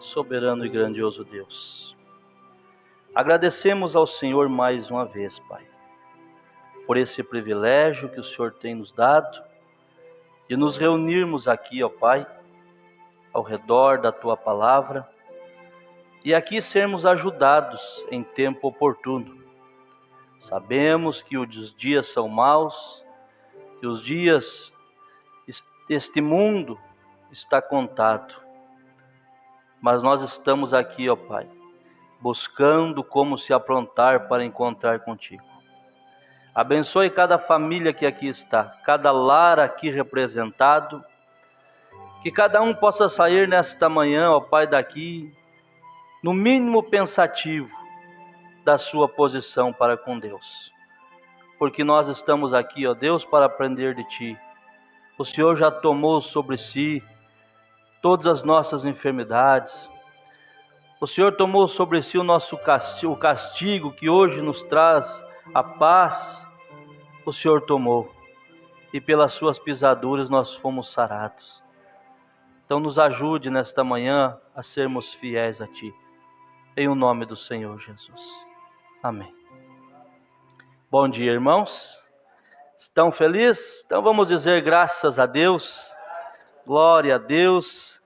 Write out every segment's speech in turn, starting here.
Soberano e grandioso Deus, agradecemos ao Senhor mais uma vez, Pai, por esse privilégio que o Senhor tem nos dado de nos reunirmos aqui, ó Pai, ao redor da Tua Palavra e aqui sermos ajudados em tempo oportuno. Sabemos que os dias são maus, que os dias deste mundo está contado, mas nós estamos aqui, ó Pai, buscando como se aprontar para encontrar contigo. Abençoe cada família que aqui está, cada lar aqui representado, que cada um possa sair nesta manhã, ó Pai, daqui, no mínimo pensativo da sua posição para com Deus. Porque nós estamos aqui, ó Deus, para aprender de Ti. O Senhor já tomou sobre si todas as nossas enfermidades. O Senhor tomou sobre si o nosso castigo que hoje nos traz a paz. O Senhor tomou, e pelas suas pisaduras nós fomos sarados. Então nos ajude nesta manhã a sermos fiéis a Ti, em o nome do Senhor Jesus. Amém. Bom dia, irmãos. Estão felizes? Então vamos dizer graças a Deus, glória a Deus.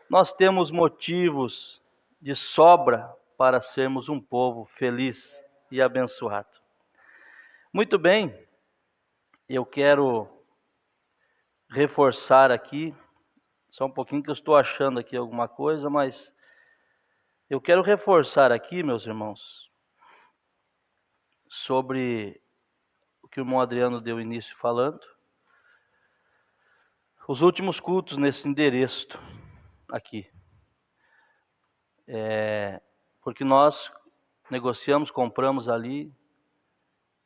Nós temos motivos de sobra para sermos um povo feliz e abençoado. Muito bem, eu quero reforçar aqui, só um pouquinho que eu estou achando aqui alguma coisa, mas eu quero reforçar aqui, meus irmãos, sobre o que o irmão Adriano deu início falando. Os últimos cultos nesse endereço aqui. Porque nós negociamos, compramos ali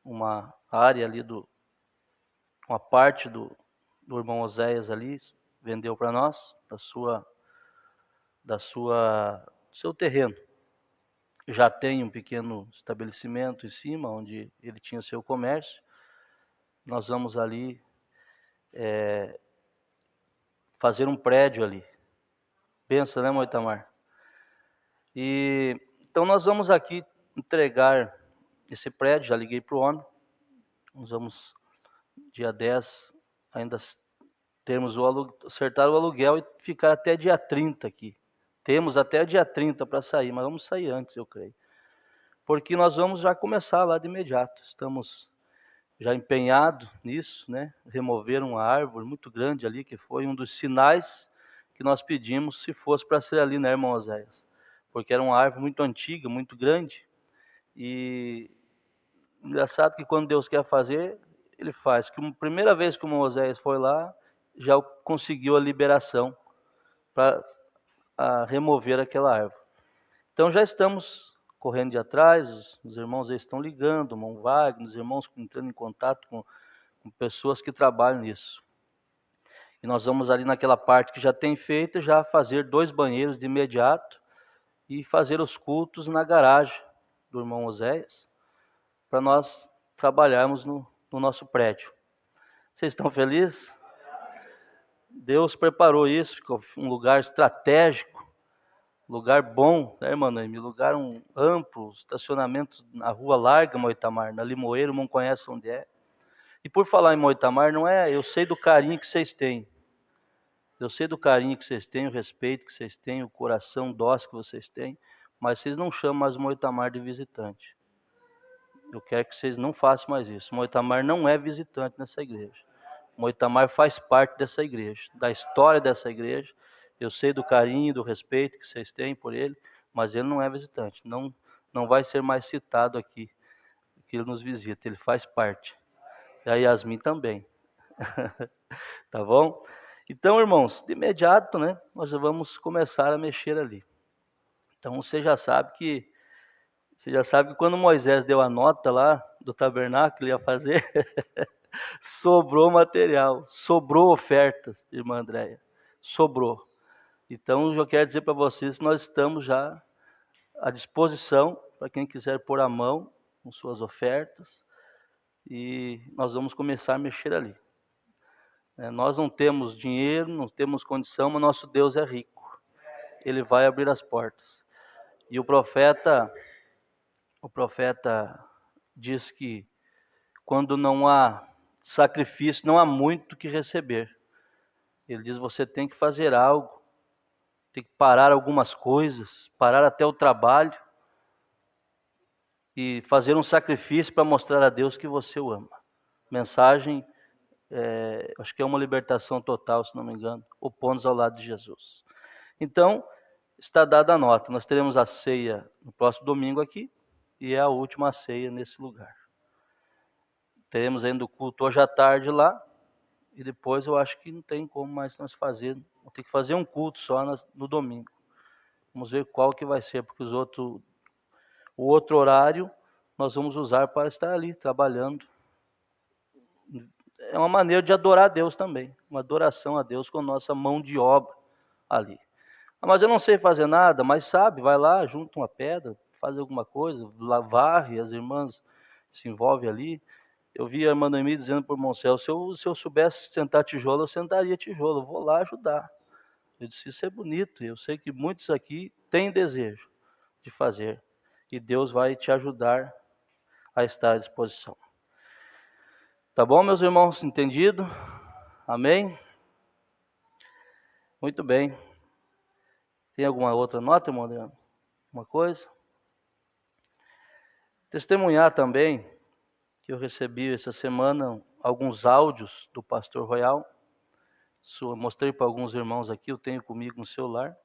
uma área ali uma parte do irmão Oséias ali, vendeu para nós, do seu terreno. Já tem um pequeno estabelecimento em cima, onde ele tinha seu comércio. Nós vamos ali fazer um prédio ali. Pensa, né, Moitamar? E então nós vamos aqui entregar esse prédio, já liguei para o homem. Nós vamos, dia 10, ainda termos acertar o aluguel e ficar até dia 30 aqui. Temos até dia 30 para sair, mas vamos sair antes, eu creio. Porque nós vamos já começar lá de imediato. Estamos já empenhados nisso, né? Remover uma árvore muito grande ali, que foi um dos sinais que nós pedimos, se fosse para ser ali, né, irmão Oséias? Porque era uma árvore muito antiga, muito grande. E engraçado que quando Deus quer fazer, Ele faz. Que a primeira vez que o irmão Oséias foi lá, já conseguiu a liberação para remover aquela árvore. Então já estamos correndo de atrás, os irmãos aí estão ligando, o irmão Wagner, os irmãos entrando em contato com pessoas que trabalham nisso. E nós vamos ali naquela parte que já tem feita, já fazer 2 banheiros de imediato e fazer os cultos na garagem do irmão Oséias, para nós trabalharmos no nosso prédio. Vocês estão felizes? Deus preparou isso, ficou um lugar estratégico, lugar bom, né, irmã Noemi? Lugar amplo, estacionamento na rua larga, Moitamar, na Limoeiro, não conhece onde é. E por falar em Moitamar, não é, eu sei do carinho que vocês têm. Eu sei do carinho que vocês têm, o respeito que vocês têm, o coração dócil que vocês têm, mas vocês não chamam mais o Moitamar de visitante. Eu quero que vocês não façam mais isso. O Moitamar não é visitante nessa igreja. O Moitamar faz parte dessa igreja, da história dessa igreja. Eu sei do carinho, do respeito que vocês têm por ele, mas ele não é visitante. Não vai ser mais citado aqui, que ele nos visita. Ele faz parte. E a Yasmin também. Tá bom? Então, irmãos, de imediato, né, nós já vamos começar a mexer ali. Então, você já sabe que quando Moisés deu a nota lá do tabernáculo, ia fazer, sobrou material, sobrou ofertas, irmã Andréia, sobrou. Então, eu quero dizer para vocês que nós estamos já à disposição para quem quiser pôr a mão com suas ofertas, e nós vamos começar a mexer ali. Nós não temos dinheiro, não temos condição, mas nosso Deus é rico. Ele vai abrir as portas. E o profeta diz que quando não há sacrifício, não há muito que receber. Ele diz: você tem que fazer algo, tem que parar algumas coisas, parar até o trabalho e fazer um sacrifício para mostrar a Deus que você o ama. Mensagem, acho que é uma libertação total, se não me engano, opondo-nos ao lado de Jesus. Então, está dada a nota. Nós teremos a ceia no próximo domingo aqui, e é a última ceia nesse lugar. Teremos ainda o culto hoje à tarde lá, e depois eu acho que não tem como mais nós fazer. Vamos ter que fazer um culto só no domingo. Vamos ver qual que vai ser, porque o outro horário nós vamos usar para estar ali trabalhando. É uma maneira de adorar a Deus também, uma adoração a Deus com nossa mão de obra ali. Mas eu não sei fazer nada, mas sabe, vai lá, junta uma pedra, faz alguma coisa, varre, as irmãs se envolvem ali. Eu vi a irmã Noemi dizendo para o irmão Céu: se eu soubesse sentar tijolo, eu sentaria tijolo, eu vou lá ajudar. Eu disse: isso é bonito, eu sei que muitos aqui têm desejo de fazer, e Deus vai te ajudar a estar à disposição. Tá bom, meus irmãos? Entendido? Amém? Muito bem. Tem alguma outra nota, irmão Adriano? Uma coisa? Testemunhar também que eu recebi essa semana alguns áudios do pastor Royal. Mostrei para alguns irmãos aqui, eu tenho comigo no celular.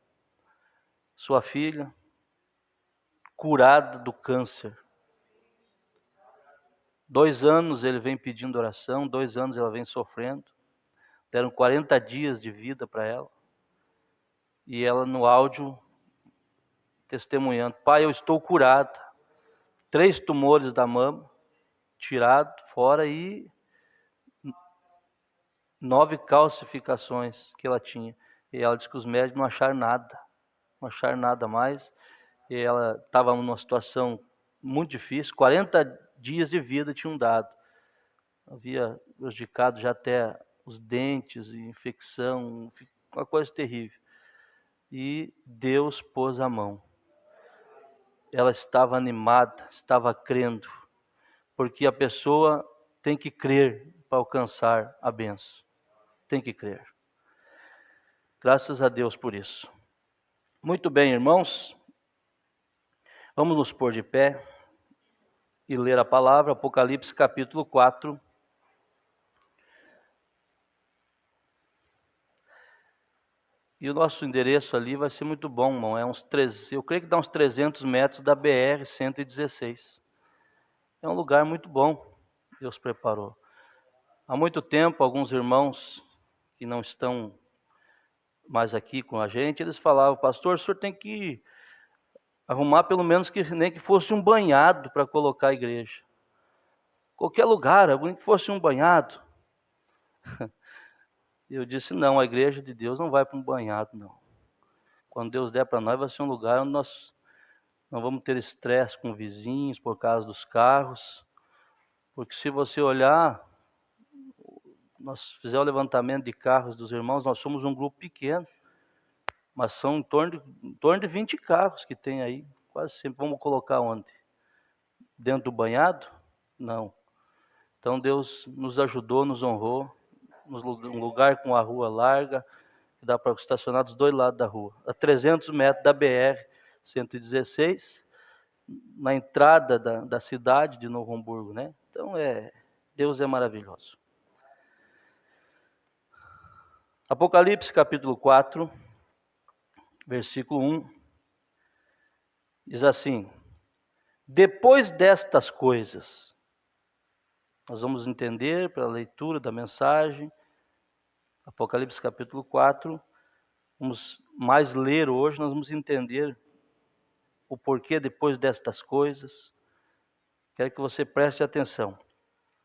Sua filha, curada do câncer. 2 anos ele vem pedindo oração, 2 anos ela vem sofrendo. Deram 40 dias de vida para ela. E ela no áudio testemunhando: pai, eu estou curada. 3 tumores da mama, tirado fora, e 9 calcificações que ela tinha. E ela disse que os médicos não acharam nada mais. E ela estava numa situação muito difícil, 40 dias de vida tinham dado. Havia prejudicado já até os dentes, infecção, uma coisa terrível. E Deus pôs a mão. Ela estava animada, estava crendo, porque a pessoa tem que crer para alcançar a bênção. Tem que crer. Graças a Deus por isso. Muito bem, irmãos. Vamos nos pôr de pé e ler a palavra, Apocalipse capítulo 4. E o nosso endereço ali vai ser muito bom, irmão. Eu creio que dá uns 300 metros da BR-116. É um lugar muito bom, Deus preparou. Há muito tempo, alguns irmãos que não estão mais aqui com a gente, eles falavam: pastor, o senhor tem que arrumar pelo menos nem que fosse um banhado para colocar a igreja. Qualquer lugar, nem que fosse um banhado. Eu disse: não, a igreja de Deus não vai para um banhado, não. Quando Deus der para nós, vai ser um lugar onde nós não vamos ter estresse com vizinhos por causa dos carros. Porque se você olhar, nós fizemos o levantamento de carros dos irmãos, nós somos um grupo pequeno, mas são em torno de 20 carros que tem aí, quase sempre. Vamos colocar onde? Dentro do banhado? Não. Então Deus nos ajudou, nos honrou, um lugar com a rua larga, que dá para estacionar dos 2 lados da rua, a 300 metros da BR-116, na entrada da cidade de Novo Hamburgo, né? Então Deus é maravilhoso. Apocalipse capítulo 4, versículo 1, diz assim: depois destas coisas, nós vamos entender pela leitura da mensagem, Apocalipse capítulo 4, vamos mais ler hoje, nós vamos entender o porquê depois destas coisas. Quero que você preste atenção.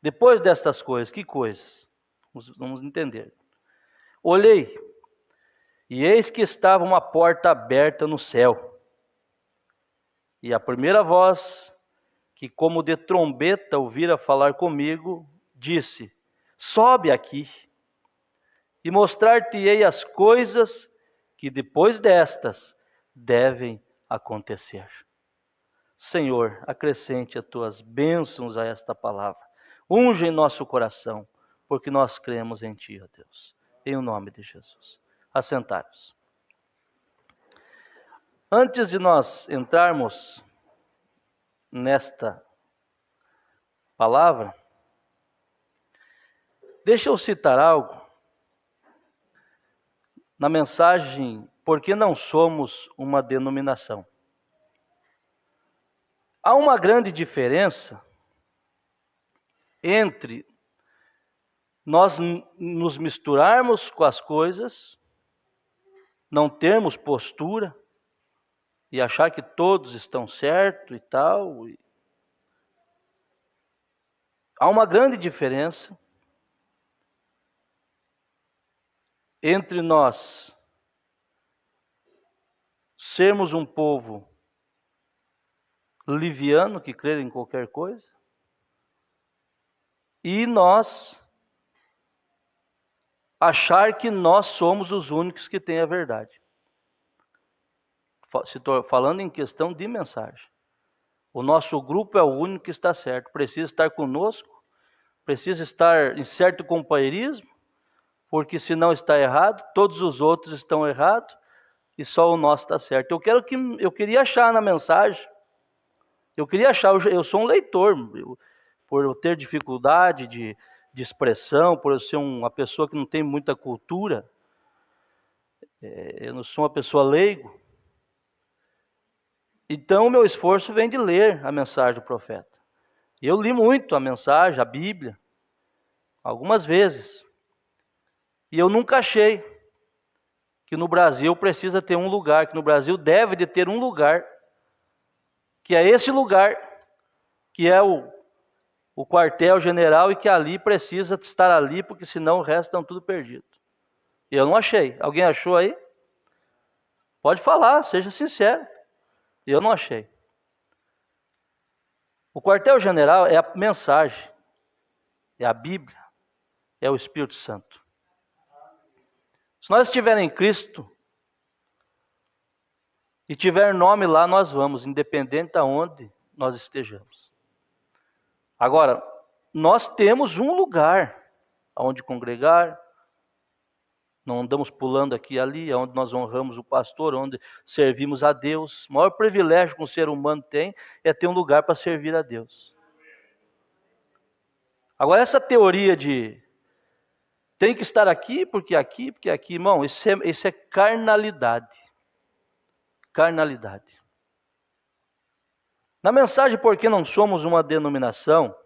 Depois destas coisas, que coisas? Vamos entender. Olhei, e eis que estava uma porta aberta no céu. E a primeira voz, que como de trombeta ouvira falar comigo, disse: sobe aqui, e mostrar-te-ei as coisas que depois destas devem acontecer. Senhor, acrescente as tuas bênçãos a esta palavra. Unge em nosso coração, porque nós cremos em ti, ó Deus. Em o nome de Jesus. Assentai-vos. Antes de nós entrarmos nesta palavra, deixa eu citar algo na mensagem Por que não somos uma denominação? Há uma grande diferença entre nós nos misturarmos com as coisas, não termos postura e achar que todos estão certos e tal. Há uma grande diferença entre nós sermos um povo liviano, que crê em qualquer coisa, e nós achar que nós somos os únicos que têm a verdade. Falando em questão de mensagem. O nosso grupo é o único que está certo. Precisa estar conosco, precisa estar em certo companheirismo, porque se não está errado, todos os outros estão errados, e só o nosso está certo. Eu queria achar na mensagem, eu sou um leitor, por eu ter dificuldade de expressão, por eu ser uma pessoa que não tem muita cultura, eu não sou uma pessoa leigo. Então o meu esforço vem de ler a mensagem do profeta. Eu li muito a mensagem, a Bíblia, algumas vezes. E eu nunca achei que no Brasil precisa ter um lugar, que no Brasil deve de ter um lugar, que é esse lugar, que é o quartel-general, e que ali precisa estar ali, porque senão o resto estão tudo perdido. E eu não achei. Alguém achou aí? Pode falar, seja sincero. Eu não achei. O quartel-general é a mensagem, é a Bíblia, é o Espírito Santo. Se nós estivermos em Cristo e tiver nome lá, nós vamos, independente de onde nós estejamos. Agora, nós temos um lugar onde congregar, não andamos pulando aqui e ali, onde nós honramos o pastor, onde servimos a Deus. O maior privilégio que um ser humano tem é ter um lugar para servir a Deus. Agora, essa teoria de tem que estar aqui, porque aqui, irmão, isso é carnalidade. Carnalidade. Na mensagem Por que não somos uma denominação,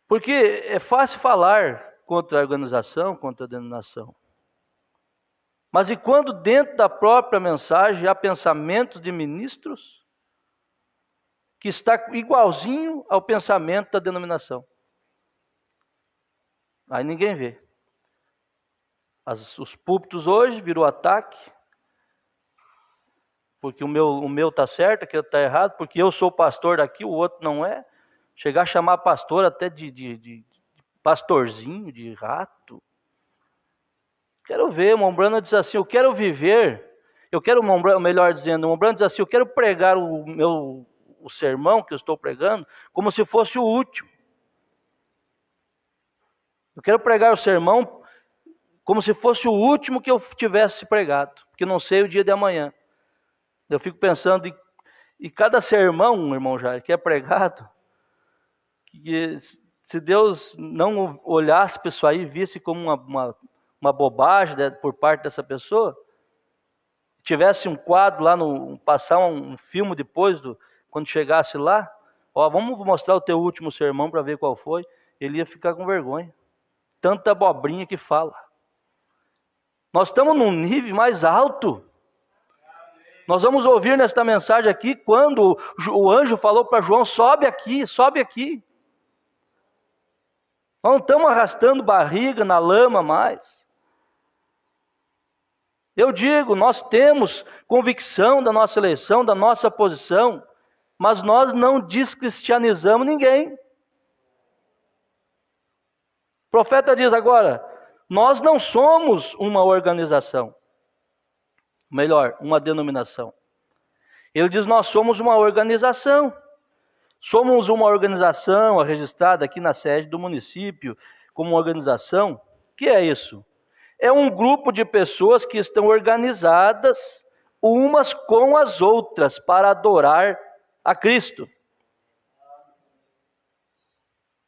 porque é fácil falar contra a organização, contra a denominação. Mas e quando dentro da própria mensagem há pensamentos de ministros que está igualzinho ao pensamento da denominação? Aí ninguém vê. Os púlpitos hoje virou ataque, porque o meu está certo, aquele está errado, porque eu sou pastor daqui, o outro não é. Chegar a chamar pastor até de pastorzinho, de rato. Quero ver, o Mombrana diz assim, eu quero viver, melhor dizendo, o Mombrana diz assim, eu quero pregar o sermão que eu estou pregando, como se fosse o último. Eu quero pregar o sermão como se fosse o último que eu tivesse pregado, porque não sei o dia de amanhã. Eu fico pensando, e cada sermão, irmão Jair, que é pregado, que se Deus não olhasse para isso aí, visse como uma bobagem por parte dessa pessoa, tivesse um quadro lá, passar um filme depois, quando chegasse lá, vamos mostrar o teu último sermão para ver qual foi, ele ia ficar com vergonha. Tanta abobrinha que fala. Nós estamos num nível mais alto. Nós vamos ouvir nesta mensagem aqui, quando o anjo falou para João, sobe aqui, sobe aqui. Nós não estamos arrastando barriga na lama mais. Eu digo, nós temos convicção da nossa eleição, da nossa posição, mas nós não descristianizamos ninguém. O profeta diz agora, nós não somos uma organização, melhor, uma denominação. Ele diz, nós somos uma organização. Somos uma organização registrada aqui na sede do município, como uma organização. O que é isso? É um grupo de pessoas que estão organizadas umas com as outras para adorar a Cristo.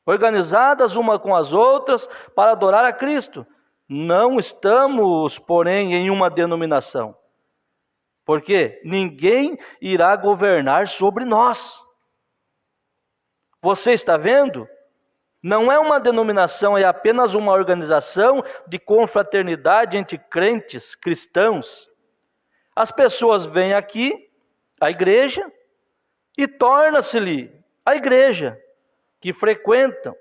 Organizadas uma com as outras para adorar a Cristo. Não estamos, porém, em uma denominação. Porque ninguém irá governar sobre nós. Você está vendo? Não é uma denominação, é apenas uma organização de confraternidade entre crentes cristãos. As pessoas vêm aqui, a igreja, e torna-se-lhe a igreja que frequentam.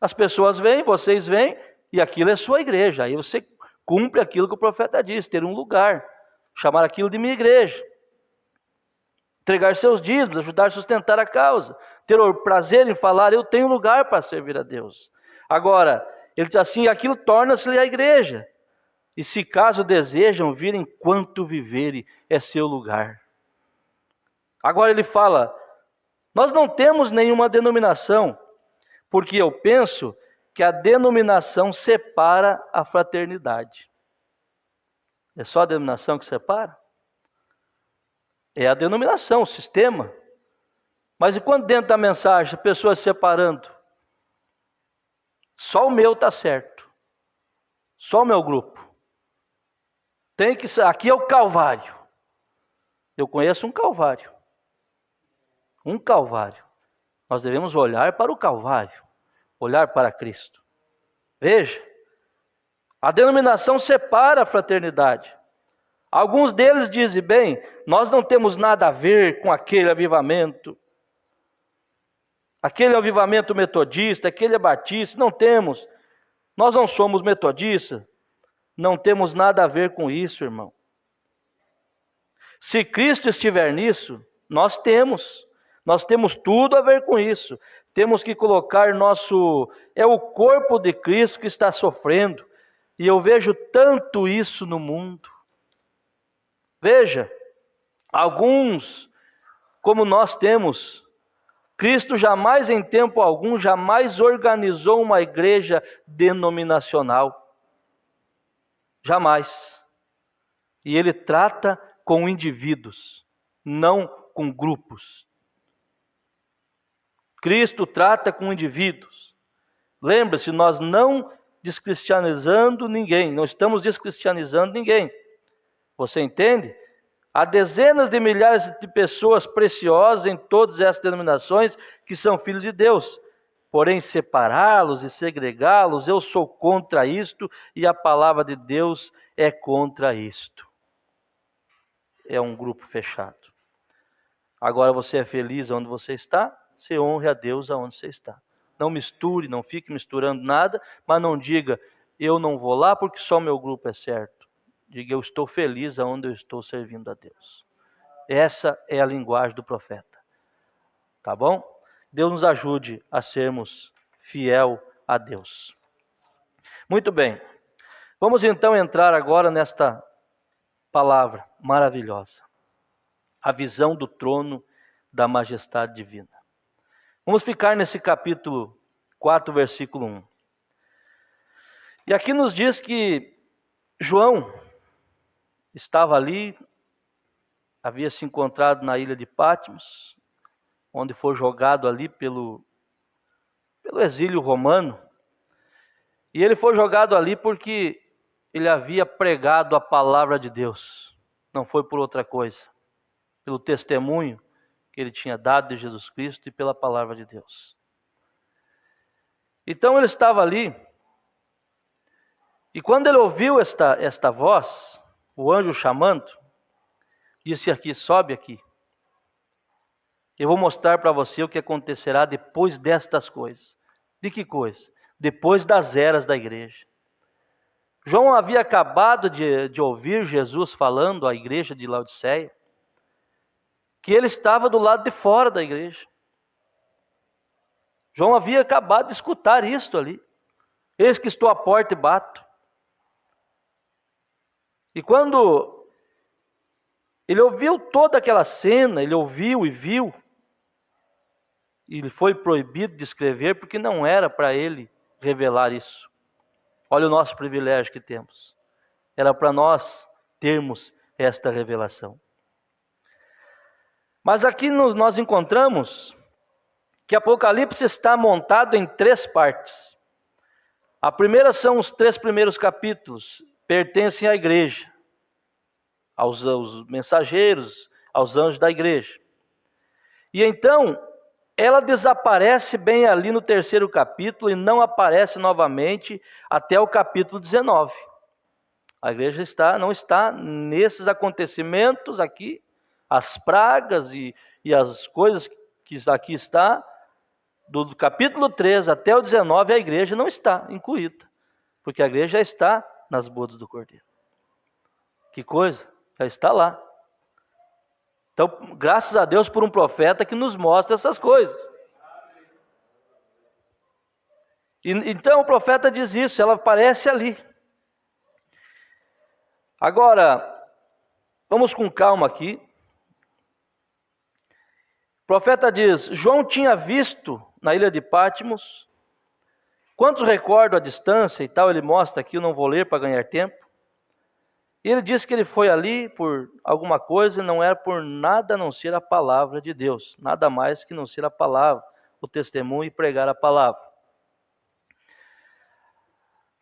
As pessoas vêm, vocês vêm, e aquilo é sua igreja. Aí você cumpre aquilo que o profeta diz, ter um lugar, chamar aquilo de minha igreja. Entregar seus dízimos, ajudar a sustentar a causa. Ter o prazer em falar, eu tenho lugar para servir a Deus. Agora, ele diz assim, aquilo torna-se-lhe a igreja. E se caso desejam vir enquanto viverem, é seu lugar. Agora ele fala, nós não temos nenhuma denominação, porque eu penso que a denominação separa a fraternidade. É só a denominação que separa? É a denominação, o sistema. Mas e quando dentro da mensagem, pessoas separando? Só o meu está certo. Só o meu grupo. Aqui é o Calvário. Eu conheço um Calvário. Um Calvário. Nós devemos olhar para o Calvário. Olhar para Cristo. Veja. A denominação separa a fraternidade. Alguns deles dizem, bem, nós não temos nada a ver com aquele avivamento. Aquele é um avivamento metodista, aquele é batista, não temos. Nós não somos metodistas, não temos nada a ver com isso, irmão. Se Cristo estiver nisso, nós temos tudo a ver com isso. Temos que colocar é o corpo de Cristo que está sofrendo. E eu vejo tanto isso no mundo. Veja, alguns, como nós temos, Cristo jamais em tempo algum, jamais organizou uma igreja denominacional. Jamais. E ele trata com indivíduos, não com grupos. Cristo trata com indivíduos. Lembre-se, nós não descristianizando ninguém, não estamos descristianizando ninguém. Você entende? Há dezenas de milhares de pessoas preciosas em todas essas denominações que são filhos de Deus. Porém, separá-los e segregá-los, eu sou contra isto e a palavra de Deus é contra isto. É um grupo fechado. Agora você é feliz onde você está, você honre a Deus aonde você está. Não misture, não fique misturando nada, mas não diga, eu não vou lá porque só o meu grupo é certo. Diga, eu estou feliz aonde eu estou servindo a Deus. Essa é a linguagem do profeta. Tá bom? Deus nos ajude a sermos fiel a Deus. Muito bem. Vamos então entrar agora nesta palavra maravilhosa. A visão do trono da majestade divina. Vamos ficar nesse capítulo 4, versículo 1. E aqui nos diz que João estava ali, havia se encontrado na ilha de Patmos, onde foi jogado ali pelo exílio romano. E ele foi jogado ali porque ele havia pregado a palavra de Deus. Não foi por outra coisa. Pelo testemunho que ele tinha dado de Jesus Cristo e pela palavra de Deus. Então ele estava ali. E quando ele ouviu esta voz, o anjo chamando, disse aqui, sobe aqui. Eu vou mostrar para você o que acontecerá depois destas coisas. De que coisa? Depois das eras da igreja. João havia acabado de ouvir Jesus falando à igreja de Laodiceia, que ele estava do lado de fora da igreja. João havia acabado de escutar isto ali. Eis que estou à porta e bato. E quando ele ouviu toda aquela cena, ele ouviu e viu, e ele foi proibido de escrever, porque não era para ele revelar isso. Olha o nosso privilégio que temos. Era para nós termos esta revelação. Mas aqui nós encontramos que Apocalipse está montado em 3 partes. A primeira são os 3 primeiros capítulos, pertencem à igreja, aos mensageiros, aos anjos da igreja. E então, ela desaparece bem ali no 3º capítulo e não aparece novamente até o capítulo 19. A igreja não está nesses acontecimentos aqui, as pragas e as coisas que aqui está, do capítulo 3 até o 19, a igreja não está incluída, porque a igreja já está nas bodas do Cordeiro. Que coisa, já está lá. Então, graças a Deus por um profeta que nos mostra essas coisas. Então o profeta diz isso, ela aparece ali. Agora, vamos com calma aqui. O profeta diz: João tinha visto na ilha de Patmos. Quantos recordam a distância e tal? Ele mostra aqui, eu não vou ler para ganhar tempo. E ele diz que ele foi ali por alguma coisa e não era por nada a não ser a palavra de Deus. Nada mais que não ser a palavra, o testemunho e pregar a palavra.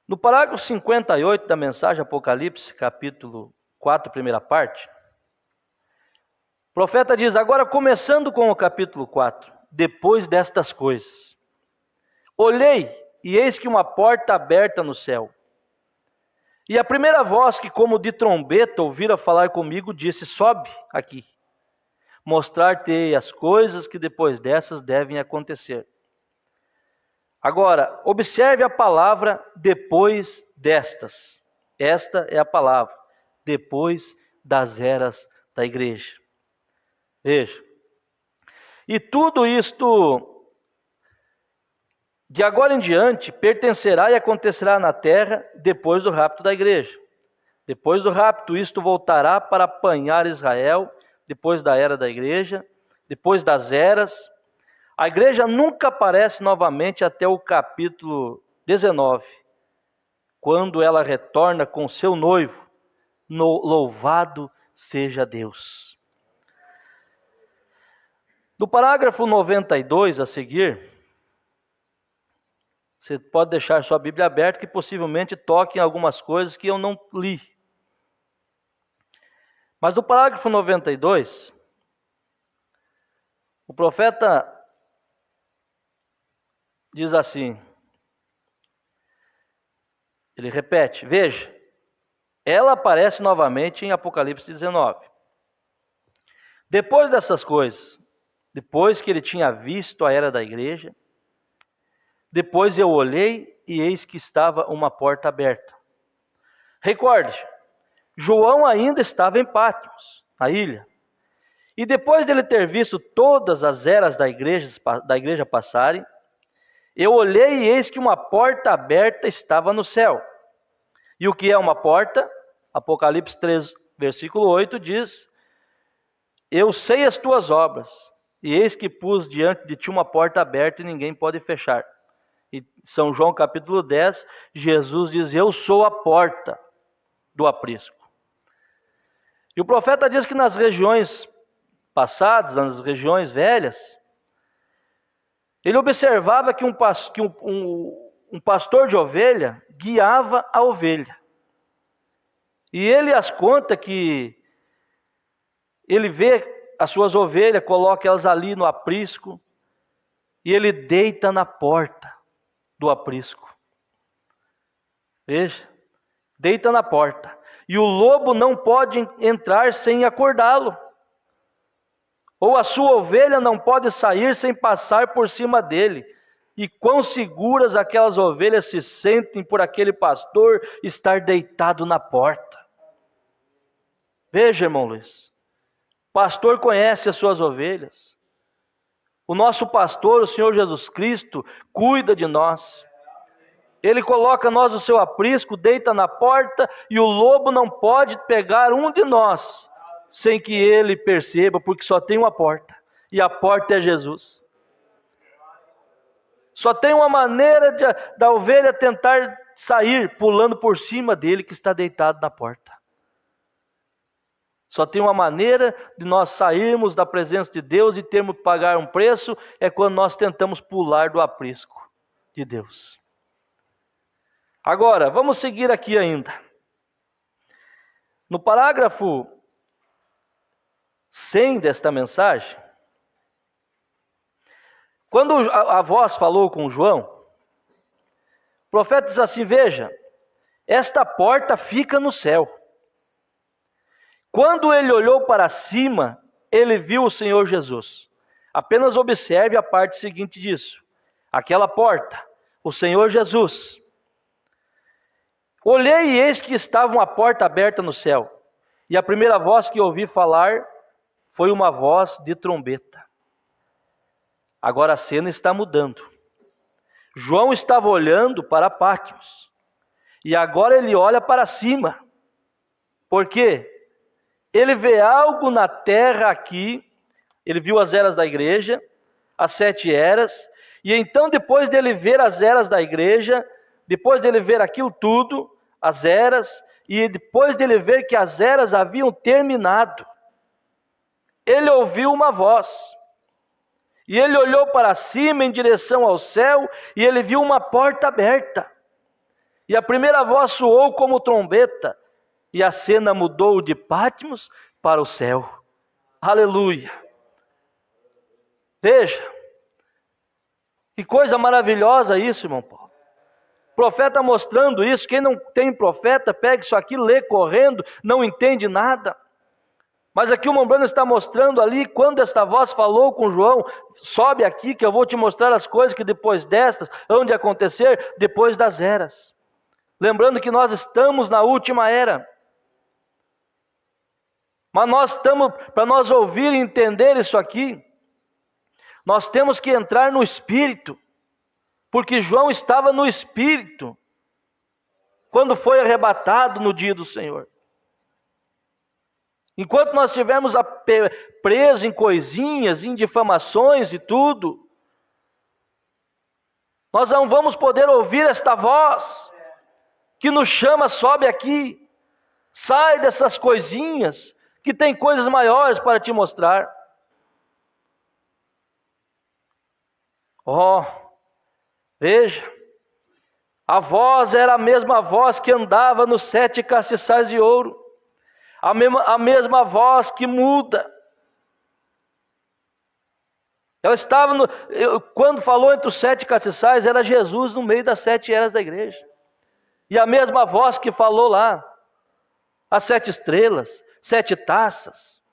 No parágrafo 58 da mensagem Apocalipse, capítulo 4, primeira parte, o profeta diz: agora começando com o capítulo 4, depois destas coisas, olhei e eis que uma porta aberta no céu. E a primeira voz que como de trombeta ouvira falar comigo disse: sobe aqui, mostrar-te-ei as coisas que depois dessas devem acontecer. Agora, observe a palavra depois destas. Esta é a palavra, depois das eras da igreja. Veja. E tudo isto, de agora em diante, pertencerá e acontecerá na terra depois do rapto da igreja. Depois do rapto, isto voltará para apanhar Israel, depois da era da igreja, depois das eras. A igreja nunca aparece novamente até o capítulo 19, quando ela retorna com seu noivo. Louvado seja Deus. No parágrafo 92 a seguir, você pode deixar sua Bíblia aberta, que possivelmente toque em algumas coisas que eu não li. Mas no parágrafo 92, o profeta diz assim, ele repete, veja, ela aparece novamente em Apocalipse 19. Depois dessas coisas, depois que ele tinha visto a era da igreja, depois eu olhei e eis que estava uma porta aberta. Recorde, João ainda estava em Patmos, na ilha. E depois dele ter visto todas as eras da igreja passarem, eu olhei e eis que uma porta aberta estava no céu. E o que é uma porta? Apocalipse 3, versículo 8 diz: eu sei as tuas obras, e eis que pus diante de ti uma porta aberta e ninguém pode fechar. E São João capítulo 10, Jesus diz: eu sou a porta do aprisco. E o profeta diz que nas regiões passadas, nas regiões velhas, ele observava que um pastor de ovelha guiava a ovelha. E ele as conta que ele vê as suas ovelhas, coloca elas ali no aprisco, e ele deita na porta do aprisco. Veja, deita na porta. E o lobo não pode entrar sem acordá-lo. Ou a sua ovelha não pode sair sem passar por cima dele. e quão seguras aquelas ovelhas se sentem por aquele pastor estar deitado na porta. Veja, irmão Luiz, o pastor conhece as suas ovelhas. O nosso pastor, o Senhor Jesus Cristo, cuida de nós. Ele coloca nós no seu aprisco, deita na porta, e o lobo não pode pegar um de nós sem que ele perceba, porque só tem uma porta, e a porta é Jesus. Só tem uma maneira da ovelha tentar sair, pulando por cima dele que está deitado na porta. Só tem uma maneira de nós sairmos da presença de Deus e termos que pagar um preço, é quando nós tentamos pular do aprisco de Deus. Agora, vamos seguir aqui ainda. No parágrafo 100 desta mensagem, quando a voz falou com João, o profeta diz assim: veja, esta porta fica no céu. Quando ele olhou para cima, ele viu o Senhor Jesus. Apenas observe a parte seguinte disso. Aquela porta, o Senhor Jesus. Olhei e eis que estava uma porta aberta no céu. E a primeira voz que ouvi falar foi uma voz de trombeta. Agora a cena está mudando. João estava olhando para Patmos. E agora ele olha para cima. Por quê? Ele vê algo na terra aqui. Ele viu as eras da igreja, as 7 eras. E então, depois dele ver as eras da igreja, depois dele ver aquilo tudo, as eras, e depois dele ver que as eras haviam terminado, ele ouviu uma voz. E ele olhou para cima em direção ao céu, e ele viu uma porta aberta. E a primeira voz soou como trombeta, e a cena mudou de Patmos para o céu. Aleluia! Veja, que coisa maravilhosa isso, irmão Paulo. O profeta mostrando isso. Quem não tem profeta, pega isso aqui, lê correndo, não entende nada. Mas aqui o irmão Branham está mostrando ali, quando esta voz falou com João, sobe aqui que eu vou te mostrar as coisas que depois destas hão de acontecer, depois das eras. Lembrando que nós estamos na última era. Mas nós estamos, para nós ouvir e entender isso aqui, nós temos que entrar no Espírito. Porque João estava no Espírito quando foi arrebatado no dia do Senhor. Enquanto nós estivermos presos em coisinhas, em difamações e tudo, nós não vamos poder ouvir esta voz que nos chama: sobe aqui, sai dessas coisinhas, que tem coisas maiores para te mostrar. Veja, a voz era a mesma voz que andava nos 7 castiçais de ouro, a mesma voz que muda. Ela estava, quando falou entre os 7 castiçais, era Jesus no meio das 7 eras da igreja. E a mesma voz que falou lá, as 7 estrelas, 7 taças,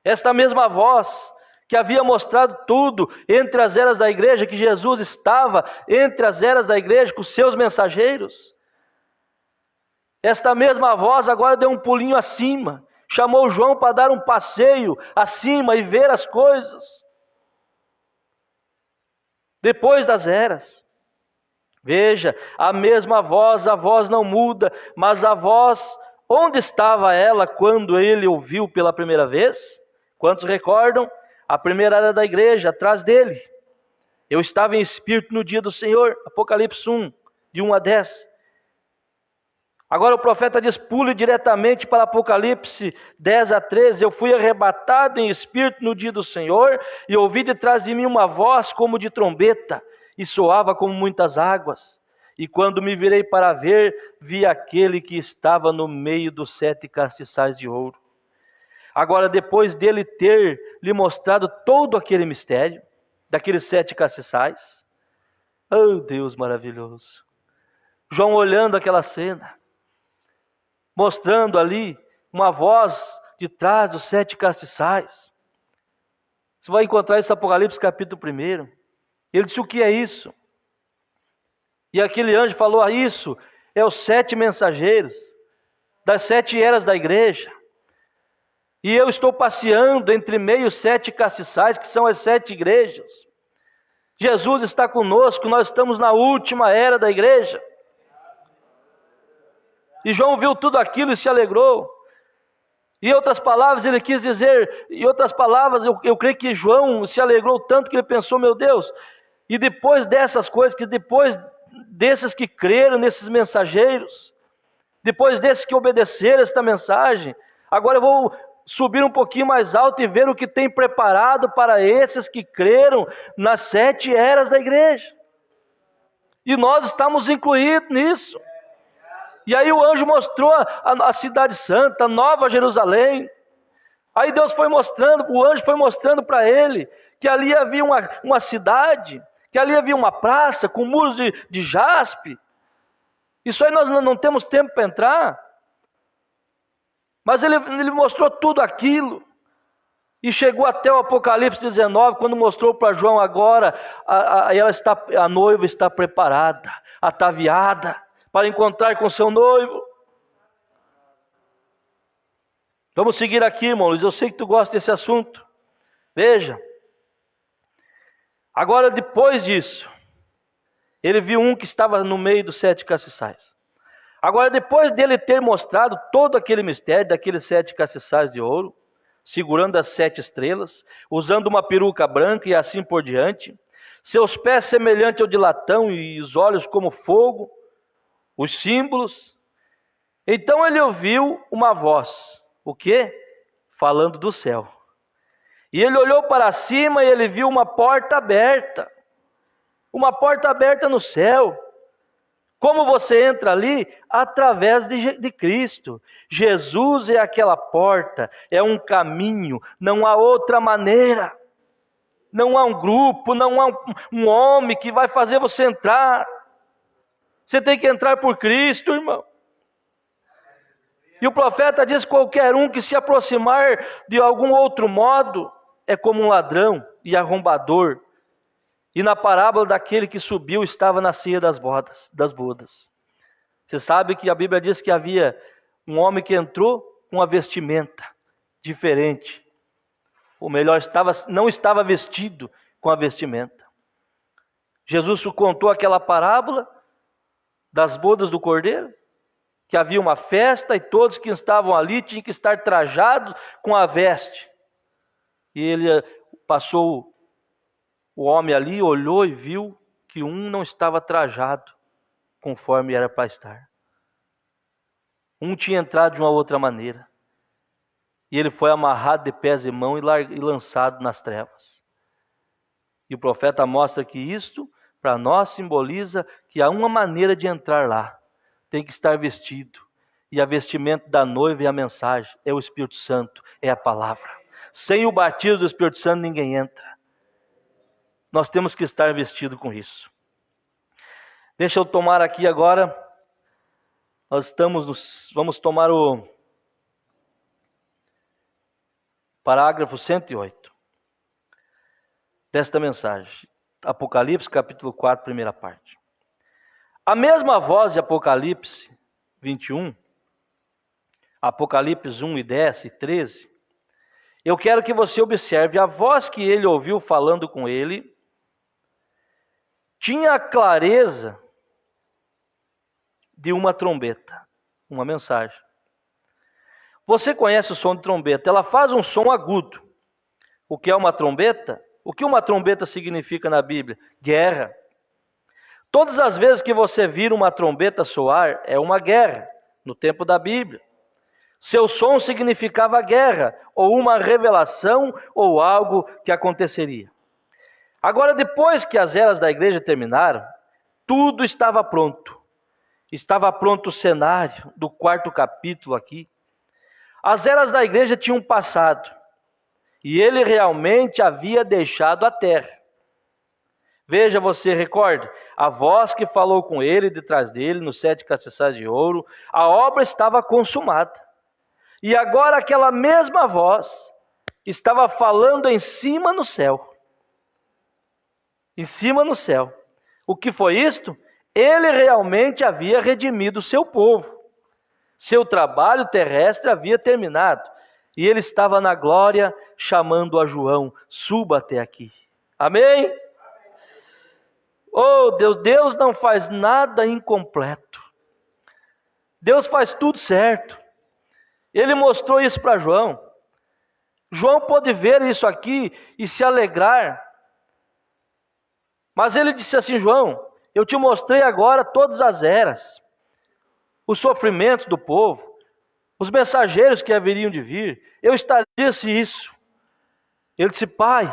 esta mesma voz que havia mostrado tudo entre as eras da igreja, que Jesus estava entre as eras da igreja com seus mensageiros. Esta mesma voz agora deu um pulinho acima, chamou João para dar um passeio acima e ver as coisas depois das eras. Veja, a mesma voz, a voz não muda, mas a voz, onde estava ela quando ele ouviu pela primeira vez? Quantos recordam? A primeira era da igreja, atrás dele. Eu estava em espírito no dia do Senhor, Apocalipse 1, de 1 a 10. Agora o profeta diz: pule diretamente para Apocalipse 10 a 13. Eu fui arrebatado em espírito no dia do Senhor, e ouvi de trás de mim uma voz como de trombeta, e soava como muitas águas. E quando me virei para ver, vi aquele que estava no meio dos 7 castiçais de ouro. Agora, depois dele ter lhe mostrado todo aquele mistério, daqueles 7 castiçais, oh Deus maravilhoso, João olhando aquela cena, mostrando ali uma voz de trás dos 7 castiçais. Você vai encontrar isso em Apocalipse capítulo 1. Ele disse: o que é isso? E aquele anjo falou: isso é os 7 mensageiros das 7 eras da igreja. E eu estou passeando entre meio 7 castiçais, que são as 7 igrejas. Jesus está conosco, nós estamos na última era da igreja. E João viu tudo aquilo e se alegrou. Em outras palavras, ele quis dizer, em outras palavras, eu creio que João se alegrou tanto que ele pensou: meu Deus, e depois dessas coisas, que depois desses que creram nesses mensageiros, depois desses que obedeceram esta mensagem, agora eu vou subir um pouquinho mais alto e ver o que tem preparado para esses que creram nas 7 eras da igreja. E nós estamos incluídos nisso. E aí o anjo mostrou a cidade santa, a Nova Jerusalém. Aí Deus foi mostrando, o anjo foi mostrando para ele que ali havia uma cidade, que ali havia uma praça com muros de jaspe. Isso aí nós não temos tempo para entrar. Mas ele mostrou tudo aquilo. E chegou até o Apocalipse 19, quando mostrou para João: agora a noiva está preparada, ataviada, para encontrar com seu noivo. Vamos seguir aqui, irmão Luiz, eu sei que tu gosta desse assunto. Veja, agora depois disso, ele viu um que estava no meio dos 7 castiçais. Agora, depois dele ter mostrado todo aquele mistério daqueles 7 castiçais de ouro, segurando as 7 estrelas, usando uma peruca branca e assim por diante, seus pés semelhantes ao de latão e os olhos como fogo, os símbolos. Então ele ouviu uma voz, o quê? Falando do céu. E ele olhou para cima e ele viu uma porta aberta no céu. Como você entra ali? Através de Cristo. Jesus é aquela porta, é um caminho, não há outra maneira. Não há um grupo, não há um homem que vai fazer você entrar. Você tem que entrar por Cristo, irmão. E o profeta diz: qualquer um que se aproximar de algum outro modo é como um ladrão e arrombador. E na parábola daquele que subiu estava na ceia das bodas. Você sabe que a Bíblia diz que havia um homem que entrou com uma vestimenta diferente. Ou melhor, não estava vestido com a vestimenta. Jesus contou aquela parábola das bodas do Cordeiro, que havia uma festa e todos que estavam ali tinham que estar trajados com a veste. E ele passou, o homem ali olhou e viu que um não estava trajado conforme era para estar. Um tinha entrado de uma outra maneira. E ele foi amarrado de pés e mãos e lançado nas trevas. E o profeta mostra que isto, para nós, simboliza que há uma maneira de entrar lá. Tem que estar vestido. E a vestimenta da noiva é a mensagem, é o Espírito Santo, é a palavra. Sem o batismo do Espírito Santo ninguém entra. Nós temos que estar vestidos com isso. Deixa eu tomar aqui agora, vamos tomar o parágrafo 108 desta mensagem. Apocalipse capítulo 4, primeira parte. A mesma voz de Apocalipse 21, Apocalipse 1 e 10 e 13, eu quero que você observe a voz que ele ouviu falando com ele, tinha a clareza de uma trombeta, uma mensagem. Você conhece o som de trombeta? Ela faz um som agudo. O que é uma trombeta? O que uma trombeta significa na Bíblia? Guerra. Todas as vezes que você vir uma trombeta soar, é uma guerra, no tempo da Bíblia. Seu som significava guerra, ou uma revelação, ou algo que aconteceria. Agora, depois que as eras da igreja terminaram, tudo estava pronto. Estava pronto o cenário do 4º capítulo aqui. As eras da igreja tinham passado, e ele realmente havia deixado a terra. Veja, você recorda, a voz que falou com ele, detrás dele, nos 7 castiçais de ouro, a obra estava consumada. E agora aquela mesma voz estava falando em cima no céu. Em cima no céu. O que foi isto? Ele realmente havia redimido o seu povo. Seu trabalho terrestre havia terminado. E ele estava na glória, chamando a João: suba até aqui. Amém? Oh Deus, Deus não faz nada incompleto. Deus faz tudo certo. Ele mostrou isso para João. João pôde ver isso aqui e se alegrar. Mas ele disse assim: João, eu te mostrei agora todas as eras, os sofrimentos do povo, os mensageiros que haveriam de vir. Eu disse isso. Ele disse: Pai,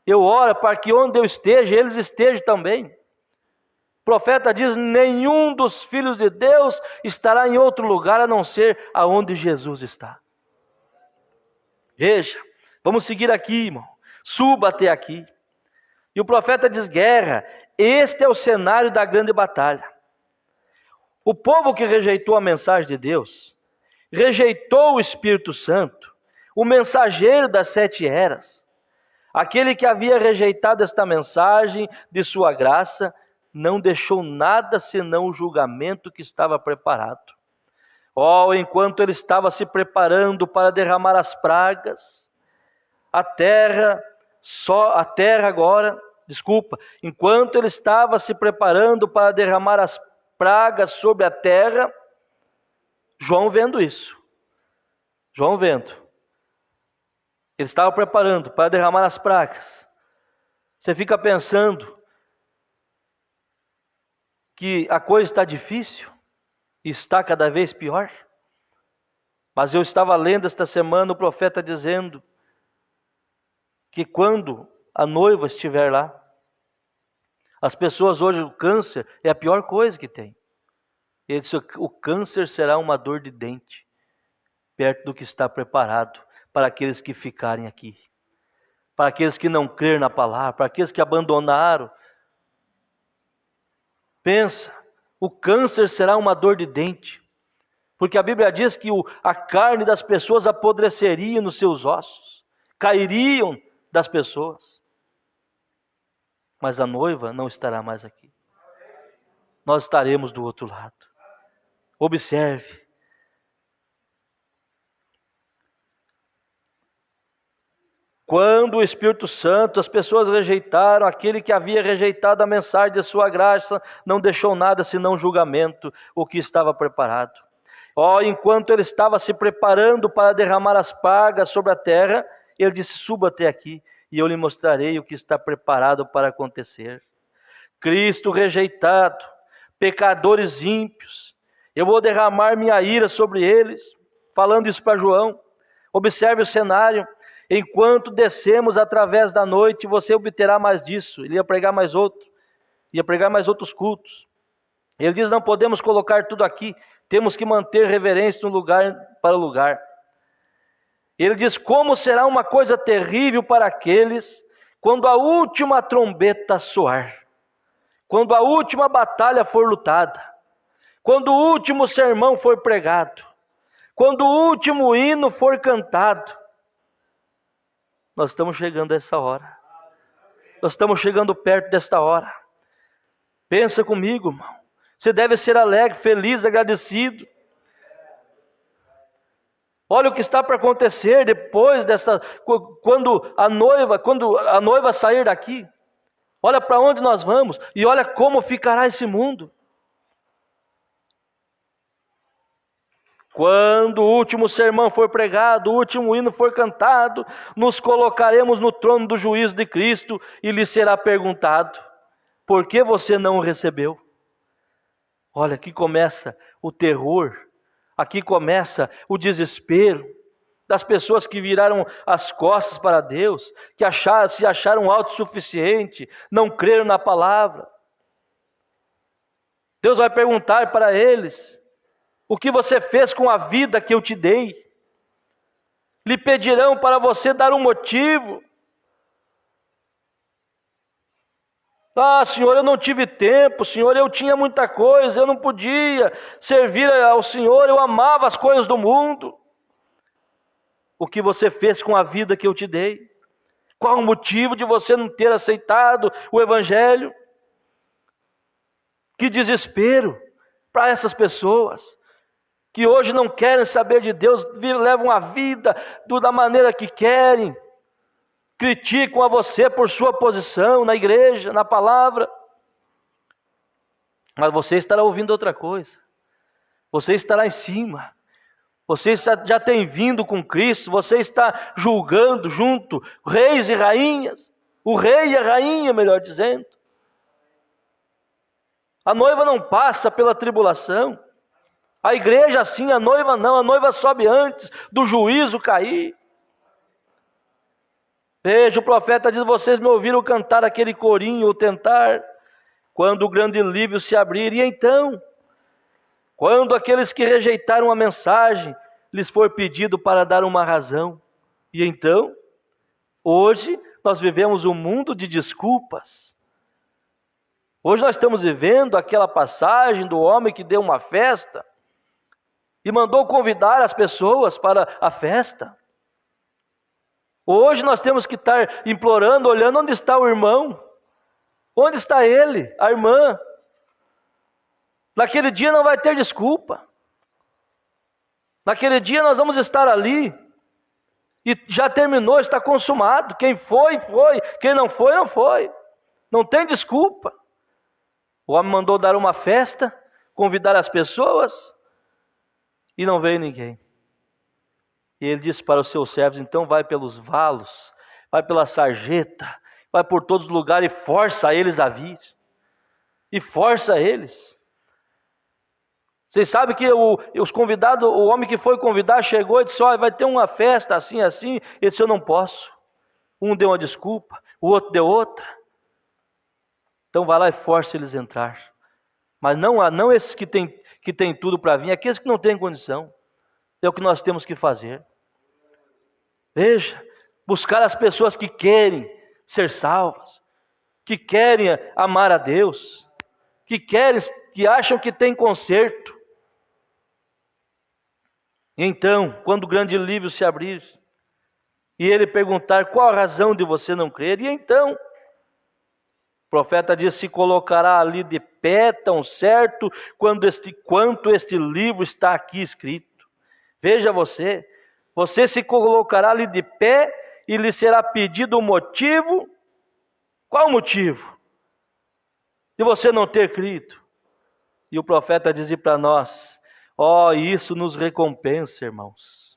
eu oro para que onde eu esteja, eles estejam também. O profeta diz: nenhum dos filhos de Deus estará em outro lugar a não ser aonde Jesus está. Veja, vamos seguir aqui, irmão. Suba até aqui. E o profeta diz: guerra. Este é o cenário da grande batalha. O povo que rejeitou a mensagem de Deus, rejeitou o Espírito Santo, o mensageiro das 7 eras, aquele que havia rejeitado esta mensagem de sua graça, não deixou nada senão o julgamento que estava preparado. Oh, enquanto ele estava se preparando para derramar as pragas, enquanto ele estava se preparando para derramar as pragas sobre a terra, João vendo isso, ele estava preparando para derramar as pragas. Você fica pensando que a coisa está difícil, e está cada vez pior. Mas eu estava lendo esta semana o profeta dizendo que quando a noiva estiver lá, as pessoas hoje, o câncer é a pior coisa que tem. Ele disse: o câncer será uma dor de dente, perto do que está preparado para aqueles que ficarem aqui, para aqueles que não creram na palavra, para aqueles que abandonaram. Pensa, o câncer será uma dor de dente, porque a Bíblia diz que a carne das pessoas apodreceria nos seus ossos, cairiam das pessoas. Mas a noiva não estará mais aqui. Nós estaremos do outro lado. Observe. Quando o Espírito Santo, as pessoas rejeitaram, aquele que havia rejeitado a mensagem de sua graça, não deixou nada senão julgamento, o que estava preparado. Oh, enquanto ele estava se preparando para derramar as pragas sobre a terra, ele disse: suba até aqui, e eu lhe mostrarei o que está preparado para acontecer. Cristo rejeitado, pecadores ímpios, eu vou derramar minha ira sobre eles, falando isso para João. Observe o cenário. Enquanto descemos através da noite, você obterá mais disso. Ele ia pregar mais outros cultos. Ele diz: não podemos colocar tudo aqui, temos que manter reverência de um lugar para lugar. Ele diz: como será uma coisa terrível para aqueles quando a última trombeta soar, quando a última batalha for lutada, quando o último sermão for pregado, quando o último hino for cantado. Nós estamos chegando a essa hora. Nós estamos chegando perto desta hora. Pensa comigo, irmão. Você deve ser alegre, feliz, agradecido. Olha o que está para acontecer depois quando a noiva sair daqui. Olha para onde nós vamos e olha como ficará esse mundo. Quando o último sermão for pregado, o último hino for cantado, nos colocaremos no trono do juízo de Cristo e lhe será perguntado: por que você não o recebeu? Olha, aqui começa o terror, aqui começa o desespero das pessoas que viraram as costas para Deus, que se acharam autossuficientes, não creram na palavra. Deus vai perguntar para eles: o que você fez com a vida que eu te dei? Lhe pedirão para você dar um motivo. Ah, Senhor, eu não tive tempo, Senhor, eu tinha muita coisa, eu não podia servir ao Senhor, eu amava as coisas do mundo. O que você fez com a vida que eu te dei? Qual o motivo de você não ter aceitado o Evangelho? Que desespero para essas pessoas que hoje não querem saber de Deus, levam a vida da maneira que querem, criticam a você por sua posição na igreja, na palavra. Mas você estará ouvindo outra coisa, você estará em cima, você já tem vindo com Cristo, você está julgando junto reis e rainhas, o rei e a rainha, melhor dizendo. A noiva não passa pela tribulação. A igreja sim, a noiva não. A noiva sobe antes do juízo cair. Veja, o profeta diz: vocês me ouviram cantar aquele corinho, ou tentar, quando o grande livro se abrir. E então, quando aqueles que rejeitaram a mensagem, lhes for pedido para dar uma razão. E então, hoje, nós vivemos um mundo de desculpas. Hoje nós estamos vivendo aquela passagem do homem que deu uma festa e mandou convidar as pessoas para a festa. Hoje nós temos que estar implorando, olhando onde está o irmão, onde está ele, a irmã. Naquele dia não vai ter desculpa. Naquele dia nós vamos estar ali e já terminou, está consumado. Quem foi, foi. Quem não foi, não foi. Não tem desculpa. O homem mandou dar uma festa, convidar as pessoas, e não veio ninguém. E ele disse para os seus servos: então vai pelos valos, vai pela sarjeta, vai por todos os lugares e força eles a vir. E força eles. Vocês sabem que os convidados, o homem que foi convidar chegou e disse: olha, vai ter uma festa assim, assim. Ele disse: eu não posso. Um deu uma desculpa, o outro deu outra. Então vai lá e força eles a entrar. Mas não esses que têm tudo para vir, aqueles que não têm condição. É o que nós temos que fazer. Veja, buscar as pessoas que querem ser salvas, que querem amar a Deus, que acham que tem conserto. Então, quando o grande livro se abrir, e ele perguntar: qual a razão de você não crer? E então, o profeta diz: se colocará ali de pé tão certo quanto este livro está aqui escrito. Veja você se colocará ali de pé e lhe será pedido o motivo. Qual o motivo de você não ter crido? E o profeta diz para nós: isso nos recompensa, irmãos.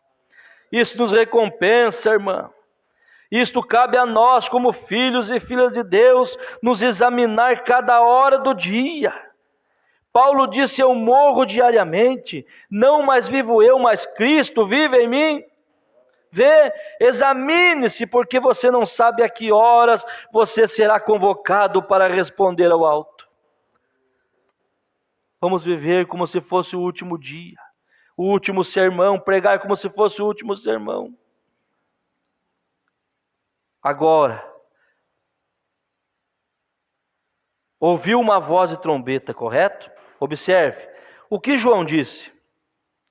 Isso nos recompensa, irmã. Isto cabe a nós, como filhos e filhas de Deus, nos examinar cada hora do dia. Paulo disse: eu morro diariamente, não mais vivo eu, mas Cristo vive em mim. Examine-se, porque você não sabe a que horas você será convocado para responder ao alto. Vamos viver como se fosse o último dia, o último sermão, pregar como se fosse o último sermão. Agora, ouviu uma voz de trombeta, correto? Observe, o que João disse?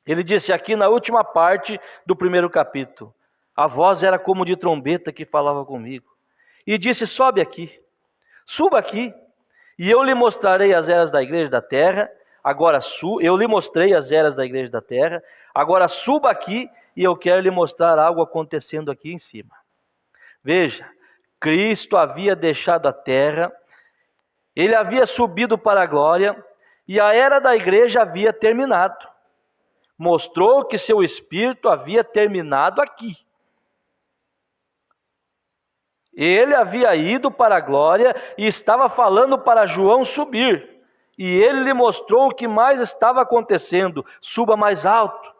Ele disse aqui na última parte do primeiro capítulo: a voz era como de trombeta que falava comigo. E disse: sobe aqui, suba aqui, e eu lhe mostrarei as eras da igreja da terra. Eu lhe mostrei as eras da igreja da terra. Agora suba aqui e eu quero lhe mostrar algo acontecendo aqui em cima. Veja, Cristo havia deixado a terra, ele havia subido para a glória, e a era da igreja havia terminado. Mostrou que seu espírito havia terminado aqui. Ele havia ido para a glória e estava falando para João subir. E ele lhe mostrou o que mais estava acontecendo: suba mais alto.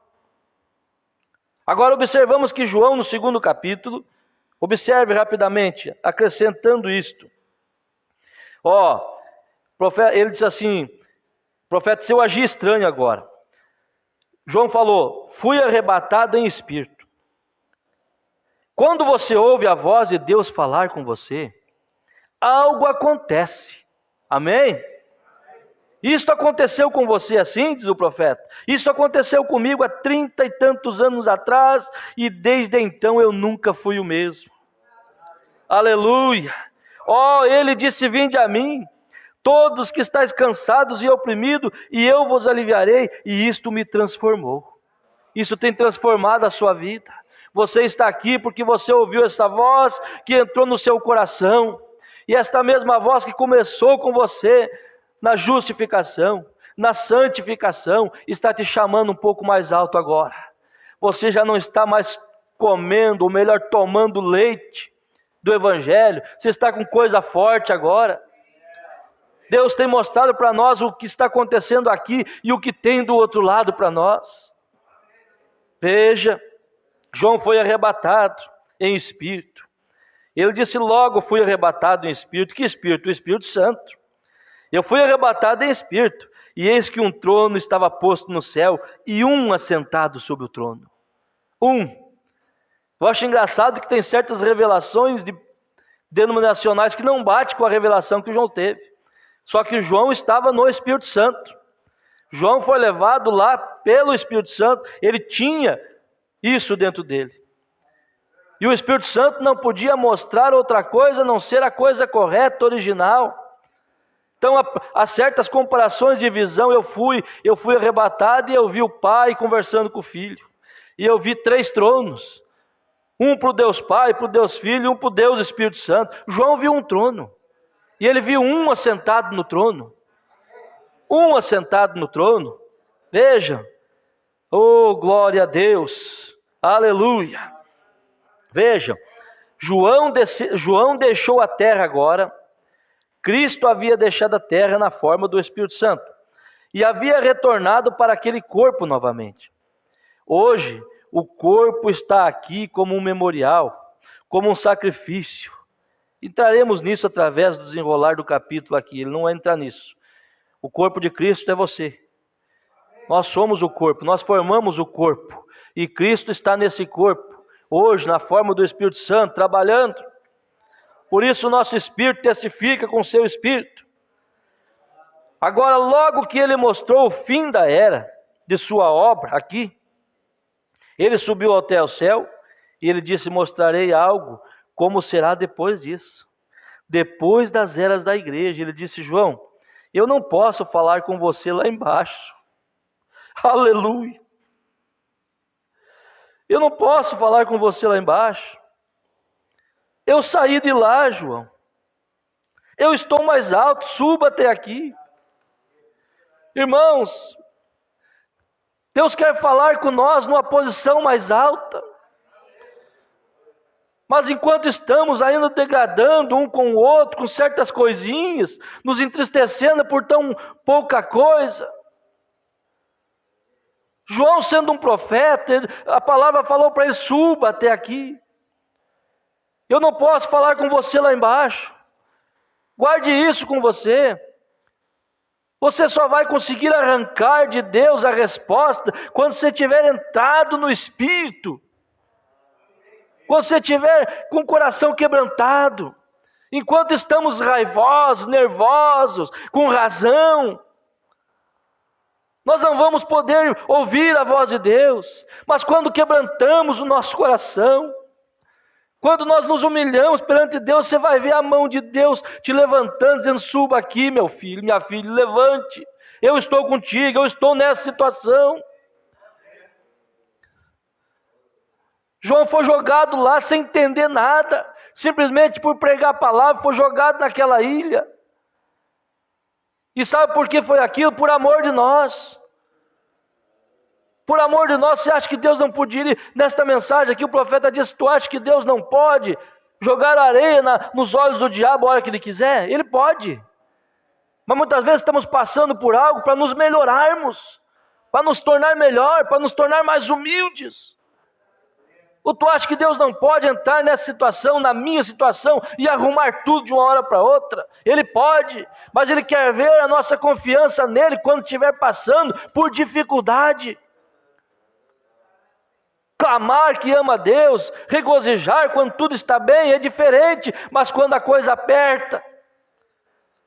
Agora observamos que João, no segundo capítulo, observe rapidamente, acrescentando isto. Ele diz assim: profeta, se eu agir estranho agora. João falou: fui arrebatado em espírito. Quando você ouve a voz de Deus falar com você, algo acontece. Amém? Isto aconteceu com você assim, diz o profeta. Isso aconteceu comigo há 30 e tantos anos atrás, e desde então eu nunca fui o mesmo. Aleluia. Ó, ele disse: vinde a mim, todos que estáis cansados e oprimidos, e eu vos aliviarei. E isto me transformou. Isso tem transformado a sua vida. Você está aqui porque você ouviu essa voz que entrou no seu coração. E esta mesma voz que começou com você na justificação, na santificação, está te chamando um pouco mais alto agora. Você já não está mais comendo, ou melhor, tomando leite do Evangelho. Você está com coisa forte agora. Deus tem mostrado para nós o que está acontecendo aqui e o que tem do outro lado para nós. Veja, João foi arrebatado em espírito. Ele disse: logo fui arrebatado em espírito. Que espírito? O Espírito Santo. Eu fui arrebatado em espírito, e eis que um trono estava posto no céu, e um assentado sobre o trono. Eu acho engraçado que tem certas revelações denominacionais que não bate com a revelação que João teve. Só que João estava no Espírito Santo. João foi levado lá pelo Espírito Santo. Ele tinha isso dentro dele. E o Espírito Santo não podia mostrar outra coisa a não ser a coisa correta, original. Então há certas comparações de visão. Eu fui arrebatado e eu vi o Pai conversando com o Filho. E eu vi 3 tronos. Um para o Deus Pai, para o Deus Filho, e um para o Deus Espírito Santo. João viu um trono. E ele viu um assentado no trono. Um assentado no trono. Veja. Oh, glória a Deus. Aleluia. Veja. João deixou a terra agora. Cristo havia deixado a terra na forma do Espírito Santo. E havia retornado para aquele corpo novamente. Hoje, o corpo está aqui como um memorial, como um sacrifício. Entraremos nisso através do desenrolar do capítulo aqui. Ele não vai entrar nisso. O corpo de Cristo é você. Nós somos o corpo, nós formamos o corpo. E Cristo está nesse corpo, hoje, na forma do Espírito Santo, trabalhando. Por isso o nosso espírito testifica com o seu espírito. Agora, logo que ele mostrou o fim da era de sua obra aqui, ele subiu até o céu e ele disse: mostrarei algo como será depois disso. Depois das eras da igreja. Ele disse: João, eu não posso falar com você lá embaixo. Aleluia. Eu não posso falar com você lá embaixo. Eu saí de lá, João. Eu estou mais alto, suba até aqui. Irmãos, Deus quer falar com nós numa posição mais alta. Mas enquanto estamos ainda degradando um com o outro, com certas coisinhas, nos entristecendo por tão pouca coisa. João, sendo um profeta, a palavra falou para ele: suba até aqui. Eu não posso falar com você lá embaixo. Guarde isso com você. Você só vai conseguir arrancar de Deus a resposta quando você tiver entrado no Espírito. Quando você tiver com o coração quebrantado. Enquanto estamos raivosos, nervosos, com razão, nós não vamos poder ouvir a voz de Deus. Mas quando quebrantamos o nosso coração, quando nós nos humilhamos perante Deus, você vai ver a mão de Deus te levantando, dizendo: suba aqui, meu filho, minha filha, levante. Eu estou contigo, eu estou nessa situação. João foi jogado lá sem entender nada, simplesmente por pregar a palavra, foi jogado naquela ilha. E sabe por que foi aquilo? Por amor de nós. Por amor de nós. Você acha que Deus não podia, nesta mensagem aqui o profeta disse: tu acha que Deus não pode jogar areia nos olhos do diabo a hora que ele quiser? Ele pode. Mas muitas vezes estamos passando por algo para nos melhorarmos, para nos tornar melhor, para nos tornar mais humildes. Ou tu acha que Deus não pode entrar nessa situação, na minha situação, e arrumar tudo de uma hora para outra? Ele pode, mas Ele quer ver a nossa confiança nele quando estiver passando por dificuldade. Clamar que ama a Deus, regozijar quando tudo está bem é diferente, mas quando a coisa aperta,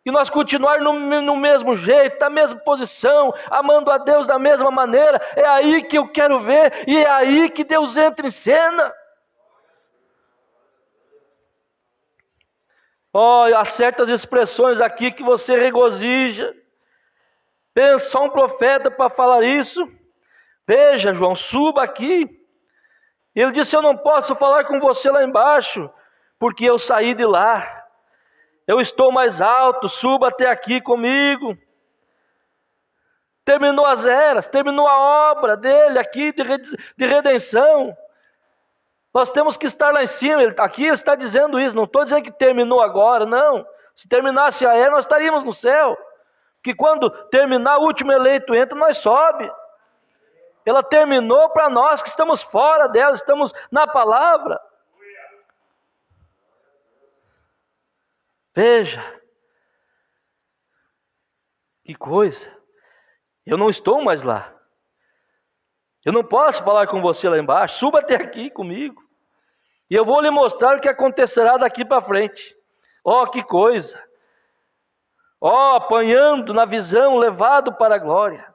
e nós continuar no mesmo jeito, na mesma posição, amando a Deus da mesma maneira, é aí que eu quero ver, e é aí que Deus entra em cena. Há certas expressões aqui que você regozija. Pensa, só um profeta para falar isso. Veja, João, suba aqui. Ele disse: eu não posso falar com você lá embaixo, porque eu saí de lá. Eu estou mais alto, suba até aqui comigo. Terminou as eras, terminou a obra dele aqui de redenção. Nós temos que estar lá em cima. Aqui ele está dizendo isso, não estou dizendo que terminou agora, não. Se terminasse a era, nós estaríamos no céu. Que quando terminar, o último eleito entra, nós sobe. Ela terminou para nós que estamos fora dela, estamos na palavra. Veja, que coisa. Eu não estou mais lá. Eu não posso falar com você lá embaixo. Suba até aqui comigo. E eu vou lhe mostrar o que acontecerá daqui para frente. Que coisa. Apanhando na visão, levado para a glória.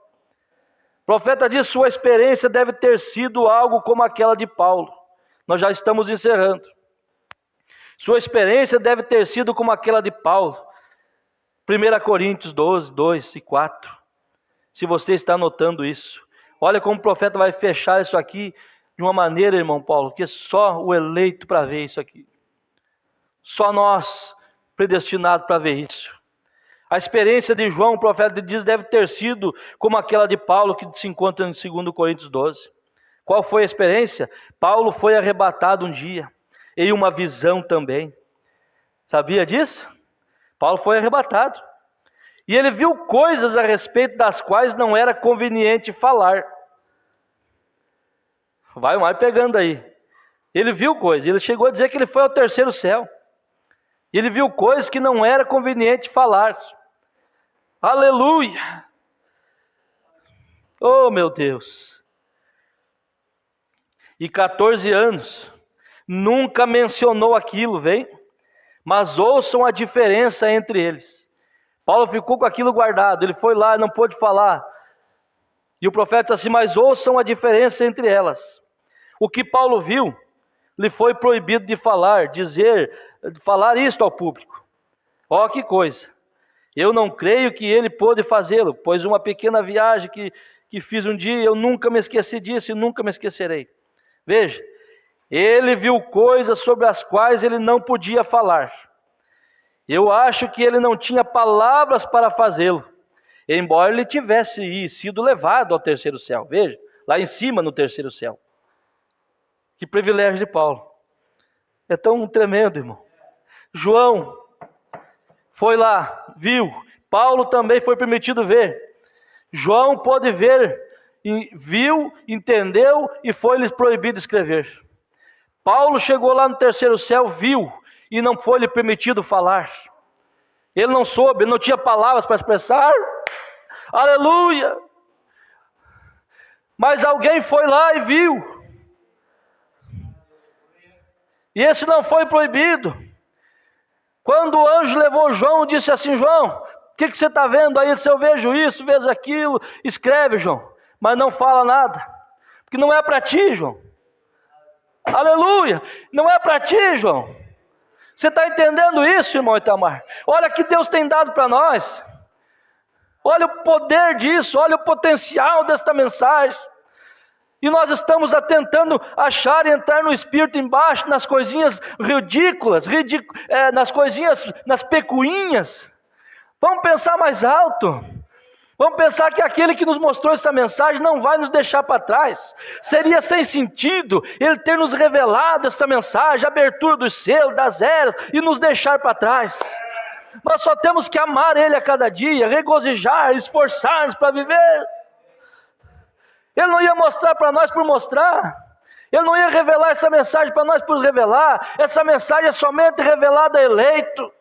O profeta diz: sua experiência deve ter sido algo como aquela de Paulo. Nós já estamos encerrando. Sua experiência deve ter sido como aquela de Paulo. 1 Coríntios 12, 2 e 4. Se você está notando isso. Olha como o profeta vai fechar isso aqui de uma maneira, irmão Paulo, que só o eleito para ver isso aqui. Só nós, predestinados para ver isso. A experiência de João, o profeta diz, deve ter sido como aquela de Paulo, que se encontra em 2 Coríntios 12. Qual foi a experiência? Paulo foi arrebatado um dia, em uma visão também. Sabia disso? Paulo foi arrebatado. E ele viu coisas a respeito das quais não era conveniente falar. Vai pegando aí. Ele viu coisas, ele chegou a dizer que ele foi ao terceiro céu. Ele viu coisas que não era conveniente falar. Aleluia! Oh, meu Deus! E 14 anos, nunca mencionou aquilo, vem? Mas ouçam a diferença entre eles. Paulo ficou com aquilo guardado, ele foi lá e não pôde falar. E o profeta disse assim: mas ouçam a diferença entre elas. O que Paulo viu, lhe foi proibido de falar, falar isto ao público. Que coisa! Eu não creio que ele pôde fazê-lo, pois uma pequena viagem que fiz um dia, eu nunca me esqueci disso e nunca me esquecerei. Veja, ele viu coisas sobre as quais ele não podia falar. Eu acho que ele não tinha palavras para fazê-lo, embora ele tivesse sido levado ao terceiro céu. Veja, lá em cima no terceiro céu. Que privilégio de Paulo. É tão tremendo, irmão. João foi lá, viu. Paulo também foi permitido ver. João pôde ver, viu, entendeu e foi-lhe proibido escrever. Paulo chegou lá no terceiro céu, viu, e não foi lhe permitido falar. Ele não soube, ele não tinha palavras para expressar. Aleluia! Mas alguém foi lá e viu. E esse não foi proibido. Quando o anjo levou João, disse assim: João, o que você está vendo aí? Se eu vejo isso, vejo aquilo, escreve, João. Mas não fala nada. Porque não é para ti, João. Aleluia! Não é para ti, João. Você está entendendo isso, irmão Itamar? Olha que Deus tem dado para nós. Olha o poder disso, olha o potencial desta mensagem. E nós estamos tentando achar e entrar no Espírito embaixo, nas coisinhas ridículas, nas coisinhas, nas pecuinhas. Vamos pensar mais alto. Vamos pensar que aquele que nos mostrou essa mensagem não vai nos deixar para trás. Seria sem sentido Ele ter nos revelado essa mensagem, a abertura dos selos, das eras, e nos deixar para trás. Nós só temos que amar Ele a cada dia, regozijar, esforçar-nos para viver. Ele não ia mostrar para nós por mostrar. Ele não ia revelar essa mensagem para nós por revelar. Essa mensagem é somente revelada a eleito.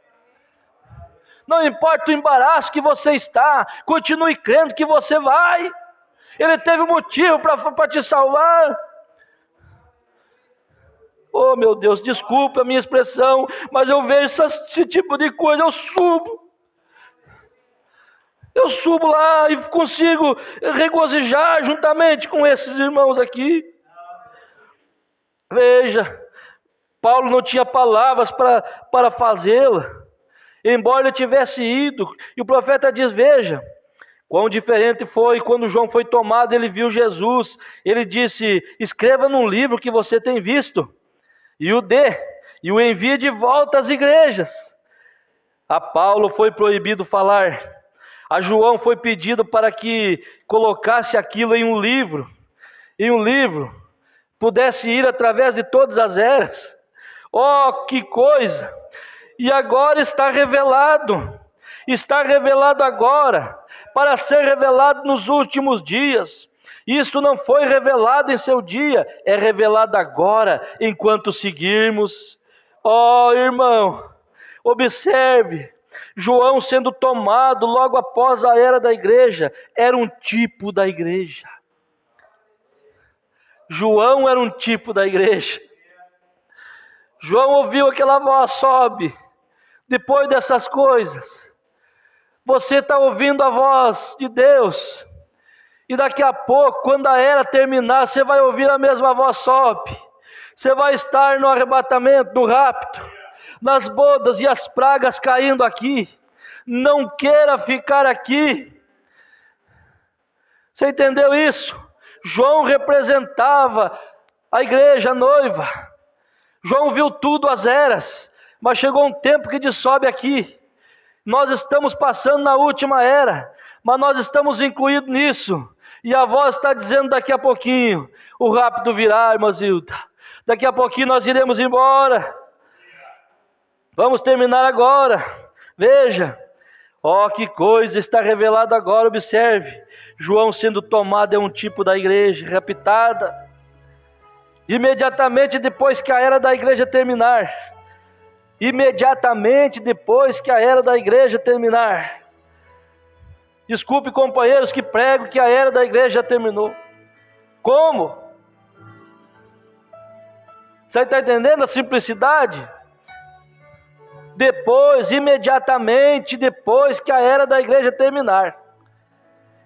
Não importa o embaraço que você está, continue crendo que você vai. Ele teve um motivo para te salvar. Oh, meu Deus, desculpa a minha expressão, mas eu vejo esse tipo de coisa, eu subo. Eu subo lá e consigo regozijar juntamente com esses irmãos aqui. Veja, Paulo não tinha palavras para fazê-la. embora ele tivesse ido. E o profeta diz, veja, quão diferente foi quando João foi tomado, ele viu Jesus. Ele disse, escreva num livro que você tem visto, e o dê, e o envie de volta às igrejas. A Paulo foi proibido falar. A João foi pedido para que colocasse aquilo em um livro. Em um livro, pudesse ir através de todas as eras. Oh, que coisa! E agora está revelado. Está revelado agora, para ser revelado nos últimos dias. Isso não foi revelado em seu dia, é revelado agora, enquanto seguirmos. Oh, irmão, observe, João sendo tomado logo após a era da igreja, era um tipo da igreja. João era um tipo da igreja. João ouviu aquela voz, sobe. Depois dessas coisas, você está ouvindo a voz de Deus. E daqui a pouco, quando a era terminar, você vai ouvir a mesma voz, sobe. Você vai estar no arrebatamento, no rapto, nas bodas e as pragas caindo aqui. Não queira ficar aqui. Você entendeu isso? João representava a igreja, a noiva. João viu tudo as eras, mas chegou um tempo que diz, sobe aqui. Nós estamos passando na última era, mas nós estamos incluídos nisso. E a voz está dizendo daqui a pouquinho, o rápido virá, irmã Zilda. Daqui a pouquinho nós iremos embora. Vamos terminar agora. Veja, ó, que coisa está revelada agora, observe. João sendo tomado é um tipo da igreja, raptada. Imediatamente depois que a era da igreja terminar. Imediatamente depois que a era da igreja terminar. Desculpe, companheiros, que prego que a era da igreja já terminou. Como? Você está entendendo a simplicidade? Depois, imediatamente depois que a era da igreja terminar.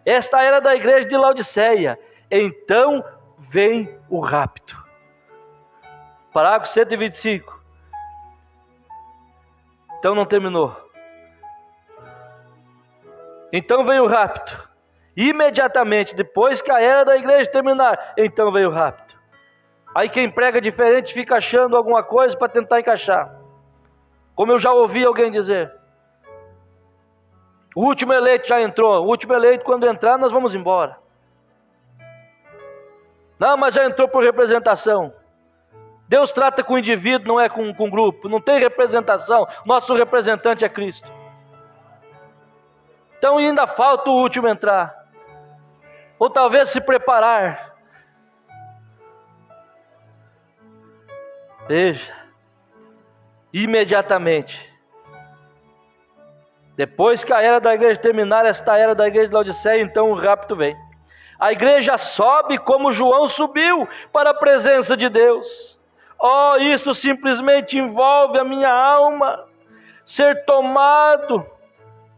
Esta era da igreja de Laodiceia. Então vem o rapto. Parágrafo 125. Então não terminou. Então veio o rapto. Imediatamente depois que a era da igreja terminar, então veio o rapto. Aí quem prega diferente fica achando alguma coisa para tentar encaixar. Como eu já ouvi alguém dizer. O último eleito já entrou. O último eleito, quando entrar, nós vamos embora. Não, mas já entrou por representação. Deus trata com o indivíduo, não é com o grupo. Não tem representação. Nosso representante é Cristo. Então ainda falta o último entrar. Ou talvez se preparar. Veja. Imediatamente. Depois que a era da igreja terminar, esta era da igreja de Laodiceia, então o rapto vem. A igreja sobe como João subiu para a presença de Deus. Oh, isso simplesmente envolve a minha alma. Ser tomado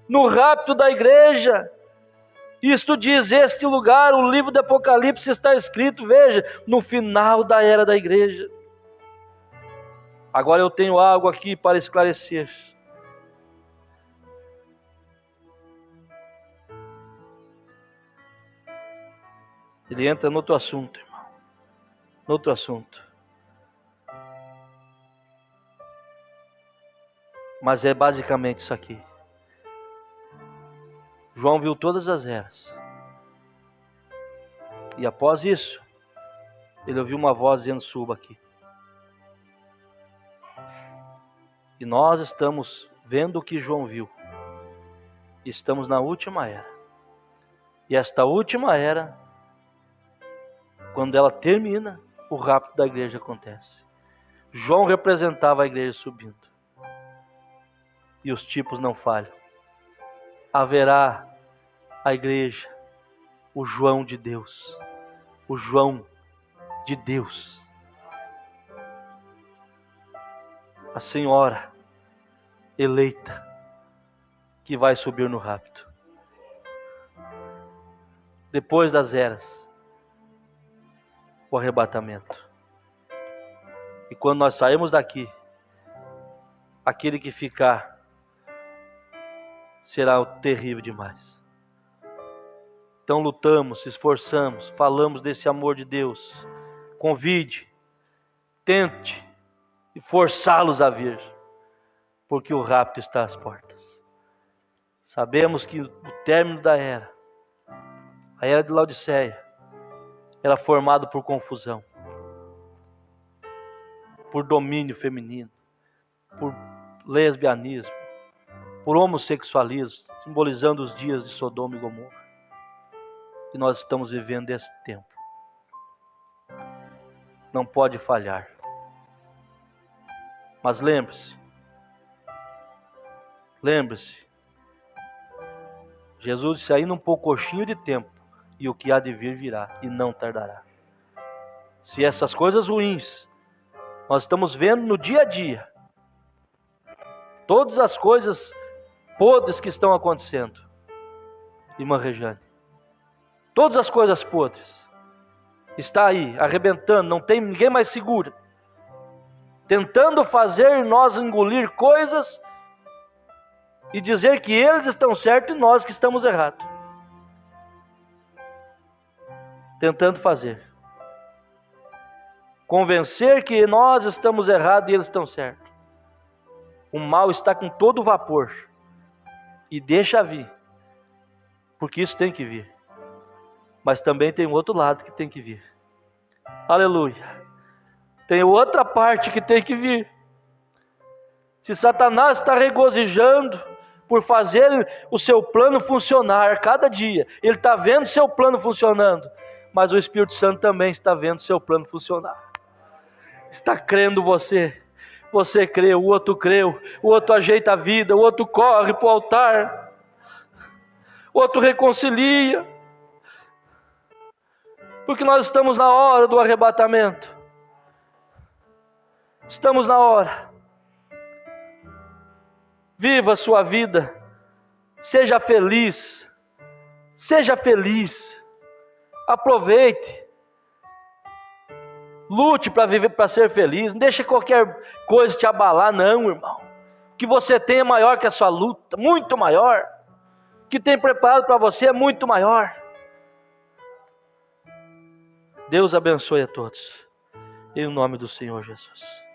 no rapto da igreja. Isto diz este lugar, o livro do Apocalipse está escrito, veja, no final da era da igreja. Agora eu tenho algo aqui para esclarecer. Ele entra no outro assunto, irmão. No outro assunto. Mas é basicamente isso aqui. João viu todas as eras. E após isso, ele ouviu uma voz dizendo, suba aqui. E nós estamos vendo o que João viu. Estamos na última era. E esta última era, quando ela termina, o rapto da igreja acontece. João representava a igreja subindo. E os tipos não falham. Haverá a igreja, o João de Deus. O João de Deus. A senhora eleita que vai subir no rapto. Depois das eras, o arrebatamento. E quando nós saímos daqui, aquele que ficar será terrível demais. Então lutamos, esforçamos, falamos desse amor de Deus. Convide, tente e forçá-los a vir, porque o rapto está às portas. Sabemos que o término da era, a era de Laodiceia, era formado por confusão, por domínio feminino, por lesbianismo, por homossexualismo, simbolizando os dias de Sodoma e Gomorra. E nós estamos vivendo esse tempo. Não pode falhar. Mas lembre-se, Jesus disse: ainda um pouquinho de tempo, e o que há de vir virá, e não tardará. Se essas coisas ruins nós estamos vendo no dia a dia, todas as coisas podres que estão acontecendo, irmã Rejane, todas as coisas podres, está aí, arrebentando, não tem ninguém mais seguro, tentando fazer nós engolir coisas e dizer que eles estão certos e nós que estamos errados. Tentando fazer. Convencer que nós estamos errados e eles estão certos. O mal está com todo o vapor. E deixa vir. Porque isso tem que vir. Mas também tem outro lado que tem que vir. Aleluia. Tem outra parte que tem que vir. Se Satanás está regozijando por fazer o seu plano funcionar cada dia, ele está vendo seu plano funcionando, mas o Espírito Santo também está vendo seu plano funcionar. Está crendo você. Você creu, o outro creu, o outro ajeita a vida, o outro corre para o altar, o outro reconcilia. Porque nós estamos na hora do arrebatamento. Estamos na hora. Viva a sua vida. Seja feliz. Seja feliz. Aproveite. Lute para viver, para ser feliz. Não deixe qualquer coisa te abalar, não, irmão. O que você tem é maior que a sua luta, muito maior. O que tem preparado para você é muito maior. Deus abençoe a todos. Em nome do Senhor Jesus.